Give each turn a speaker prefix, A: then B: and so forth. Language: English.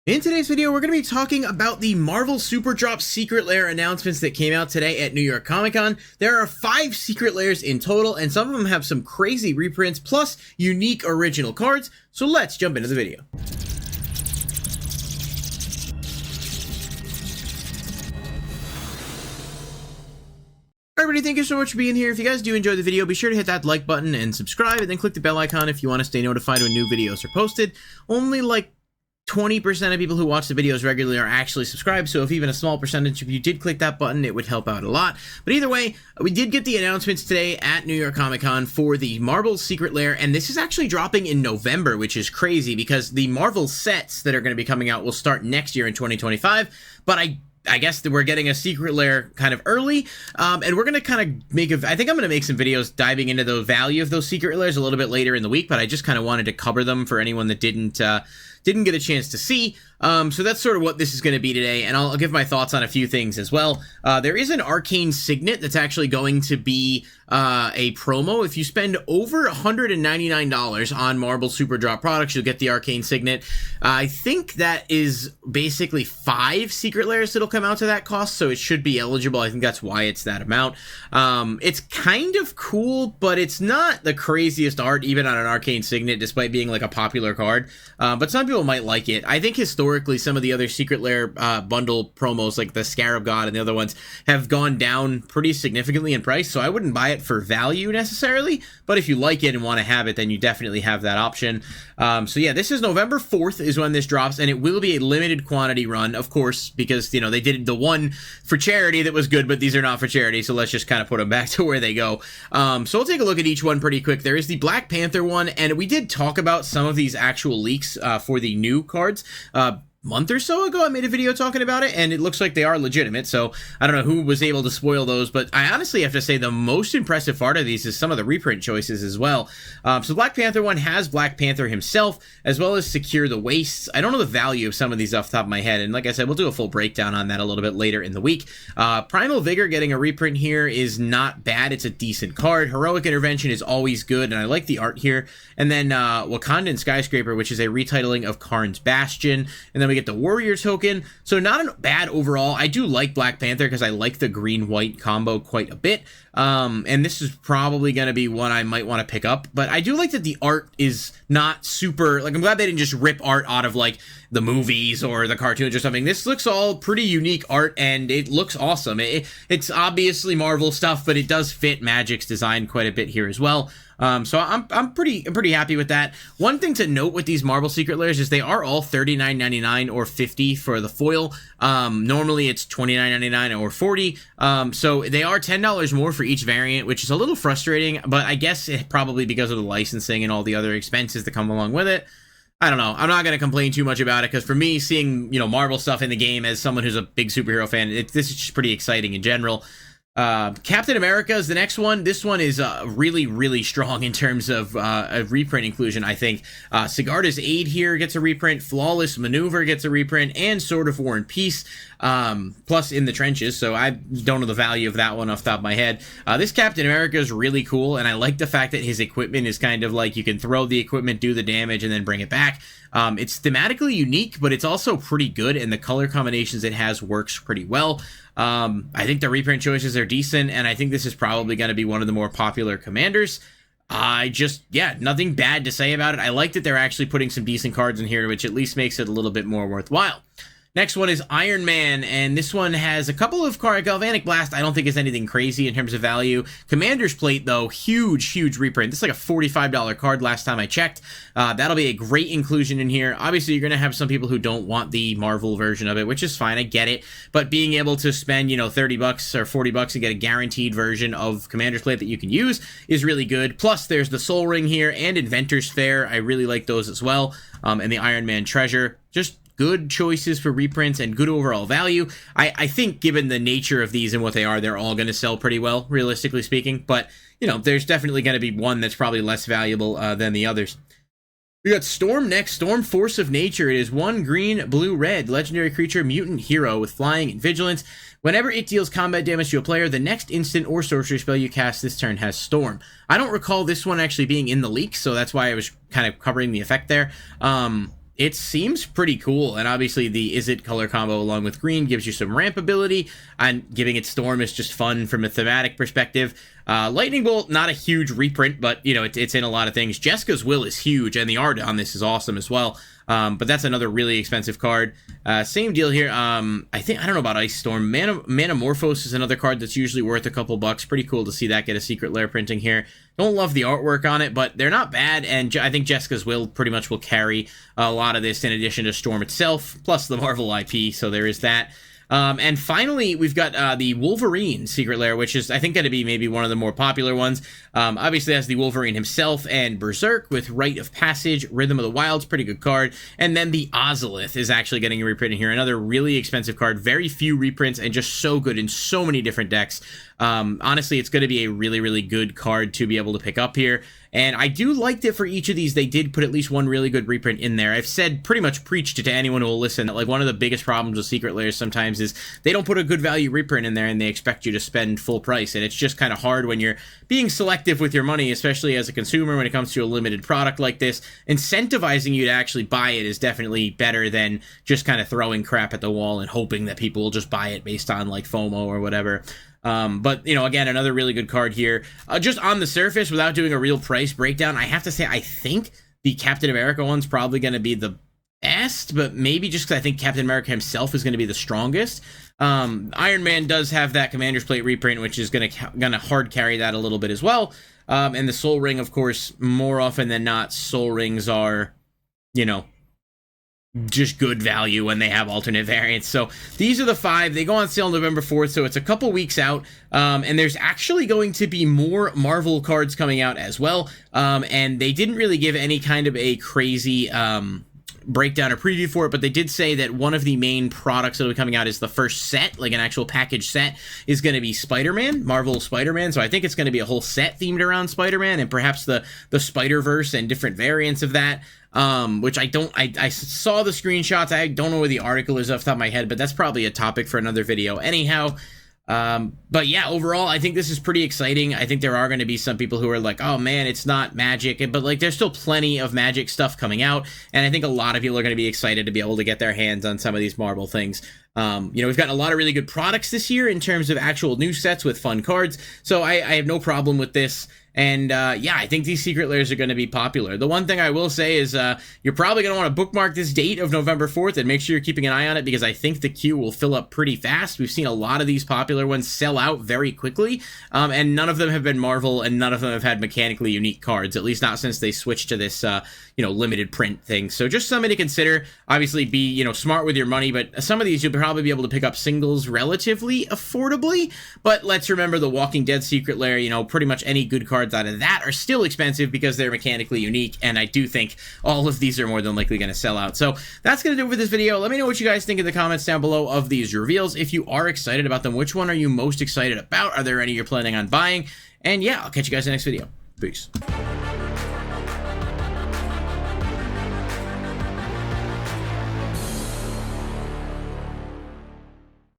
A: In today's video, we're going to be talking about the Marvel Superdrop Secret Lair announcements that came out today at New York Comic Con. There are 5 secret lairs in total, and some of them have some crazy reprints plus unique original cards. So let's jump into the video. Everybody, thank you so much for being here. If you guys do enjoy the video, be sure to hit that like button and subscribe, and then click the bell icon if you want to stay notified when new videos are posted. Only like 20% of people who watch the videos regularly are actually subscribed, so if even a small percentage of you did click that button, it would help out a lot. But either way, we did get the announcements today at New York Comic Con for the Marvel Secret Lair, and this is actually dropping in November, which is crazy because the Marvel sets that are going to be coming out will start next year in 2025, but I guess that we're getting a Secret Lair kind of early, and we're going to kind of I think I'm going to make some videos diving into the value of those Secret Lairs a little bit later in the week, but I just kind of wanted to cover them for anyone that didn't get a chance to see. So that's sort of what this is going to be today, and I'll give my thoughts on a few things as well. There is an arcane signet that's actually going to be a promo. If you spend over $199 on Marvel Superdrop products, you'll get the arcane signet. I think that is basically 5 secret lairs that'll come out to that cost, so it should be eligible. I think that's why it's that amount. It's kind of cool, but it's not the craziest art even on an arcane signet, despite being like a popular card. But some people might like it. I think historically some of the other secret lair bundle promos, like the Scarab God and the other ones, have gone down pretty significantly in price, so I wouldn't buy it for value necessarily, but if you like it and want to have it, then you definitely have that option. So yeah, this is November 4th is when this drops, and it will be a limited quantity run, of course, because, you know, they did the one for charity that was good, but these are not for charity, so let's just kind of put them back to where they go. So we'll take a look at each one pretty quick. There is the Black Panther one, and we did talk about some of these actual leaks for the new cards month or so ago. I made a video talking about it, and it looks like they are legitimate, so I don't know who was able to spoil those, but I honestly have to say the most impressive part of these is some of the reprint choices as well. So Black Panther one has Black Panther himself, as well as Secure the Wastes. I don't know the value of some of these off the top of my head, and like I said, we'll do a full breakdown on that a little bit later in the week. Primal Vigor getting a reprint here is not bad. It's a decent card. Heroic Intervention is always good, and I like the art here. And then Wakandan Skyscraper, which is a retitling of Karn's Bastion, and then we get the Warrior token, so not a bad overall. I do like Black Panther because I like the green-white combo quite a bit, and this is probably going to be one I might want to pick up, but I do like that the art is not super, like, I'm glad they didn't just rip art out of, like, the movies or the cartoons or something. This looks all pretty unique art, and it looks awesome. It's obviously Marvel stuff, but it does fit Magic's design quite a bit here as well. So I'm pretty happy with that. One thing to note with these Marvel Secret Lairs is they are all $39.99 or $50 for the foil. Normally it's $29.99 or $40. So they are $10 more for each variant, which is a little frustrating, but I guess it probably because of the licensing and all the other expenses that come along with it. I don't know. I'm not going to complain too much about it because for me, seeing, you know, Marvel stuff in the game as someone who's a big superhero fan, this is just pretty exciting in general. Captain America is the next one. This one is really strong in terms of a reprint inclusion, I think. Sigarda's Aid here gets a reprint, Flawless Maneuver gets a reprint, and Sword of War and Peace, plus In the Trenches, so I don't know the value of that one off the top of my head. This Captain America is really cool, and I like the fact that his equipment is kind of like you can throw the equipment, do the damage, and then bring it back. It's thematically unique, but it's also pretty good, and the color combinations it has works pretty well. I think the reprint choices are decent, and I think this is probably going to be one of the more popular commanders. Yeah, nothing bad to say about it. I like that they're actually putting some decent cards in here, which at least makes it a little bit more worthwhile. Next one is Iron Man, and this one has a couple of cards. Galvanic Blast, I don't think is anything crazy in terms of value. Commander's Plate, though, huge reprint. This is like a $45 card last time I checked. That'll be a great inclusion in here. Obviously, you're going to have some people who don't want the Marvel version of it, which is fine, I get it. But being able to spend, you know, $30 or $40 and get a guaranteed version of Commander's Plate that you can use is really good. Plus, there's the Soul Ring here and Inventor's Fair. I really like those as well. And the Iron Man Treasure. Just good choices for reprints and good overall value. I think given the nature of these and what they are, they're all going to sell pretty well, realistically speaking. But, you know, there's definitely going to be one that's probably less valuable than the others. We got Storm next. Storm, Force of Nature. It is 1 green, blue, red. Legendary creature, mutant hero with flying and vigilance. Whenever it deals combat damage to a player, the next instant or sorcery spell you cast this turn has Storm. I don't recall this one actually being in the leak, so that's why I was kind of covering the effect there. it seems pretty cool, and obviously the Is It color combo along with green gives you some ramp ability, and giving it Storm is just fun from a thematic perspective. Lightning Bolt, not a huge reprint, but, you know, it's in a lot of things. Jessica's Will is huge, and the art on this is awesome as well. But that's another really expensive card. Same deal here. I don't know about Ice Storm. Manamorphose is another card that's usually worth a couple bucks. Pretty cool to see that get a secret lair printing here. Don't love the artwork on it, but they're not bad, and I think Jessica's Will pretty much will carry a lot of this in addition to Storm itself, plus the Marvel IP, so there is that. And finally, we've got the Wolverine Secret Lair, which is, I think, going to be maybe one of the more popular ones. Obviously, has the Wolverine himself and Berserk with Rite of Passage, Rhythm of the Wild's pretty good card. And then the Ozolith is actually getting a reprint in here. Another really expensive card. Very few reprints and just so good in so many different decks. Honestly, it's going to be a really, really good card to be able to pick up here. And I do like that for each of these, they did put at least one really good reprint in there. I've said, pretty much preached it to anyone who will listen, that like one of the biggest problems with Secret Lairs sometimes is they don't put a good value reprint in there and they expect you to spend full price. And it's just kind of hard when you're being selective with your money, especially as a consumer when it comes to a limited product like this. Incentivizing you to actually buy it is definitely better than just kind of throwing crap at the wall and hoping that people will just buy it based on like FOMO or whatever. But, you know, again, another really good card here. Just on the surface, without doing a real price breakdown, I have to say I think the Captain America one's probably going to be the best, but maybe just because I think Captain America himself is going to be the strongest. Iron Man does have that Commander's Plate reprint, which is going to hard carry that a little bit as well. And the Soul Ring, of course, more often than not, Soul Rings are, you know, just good value when they have alternate variants. So these are the 5. They go on sale November 4th, so it's a couple weeks out. And there's actually going to be more Marvel cards coming out as well. And they didn't really give any kind of a crazy breakdown or preview for it, but they did say that one of the main products that will be coming out is the first set, like an actual package set, is going to be Spider-Man, Marvel Spider-Man. So I think it's going to be a whole set themed around Spider-Man and perhaps the Spider-Verse and different variants of that. Which I saw the screenshots. I don't know where the article is off the top of my head, but that's probably a topic for another video anyhow. But yeah, overall, I think this is pretty exciting. I think there are going to be some people who are like, oh man, it's not Magic, but like there's still plenty of Magic stuff coming out, and I think a lot of people are going to be excited to be able to get their hands on some of these Marvel things. You know, we've gotten a lot of really good products this year in terms of actual new sets with fun cards, so I have no problem with this. And yeah, I think these Secret Lairs are going to be popular. The one thing I will say is you're probably going to want to bookmark this date of November 4th and make sure you're keeping an eye on it, because I think the queue will fill up pretty fast. We've seen a lot of these popular ones sell out very quickly, and none of them have been Marvel, and none of them have had mechanically unique cards, at least not since they switched to this you know, limited print thing. So just something to consider. Obviously be, you know, smart with your money, but some of these you'll probably be able to pick up singles relatively affordably. But let's remember the Walking Dead Secret Lair, you know, pretty much any good cards out of that are still expensive because they're mechanically unique, and I do think all of these are more than likely going to sell out. So that's going to do it for this video. Let me know what you guys think in the comments down below of these reveals. If you are excited about them, which one are you most excited about? Are there any you're planning on buying? And yeah, I'll catch you guys in the next video. Peace.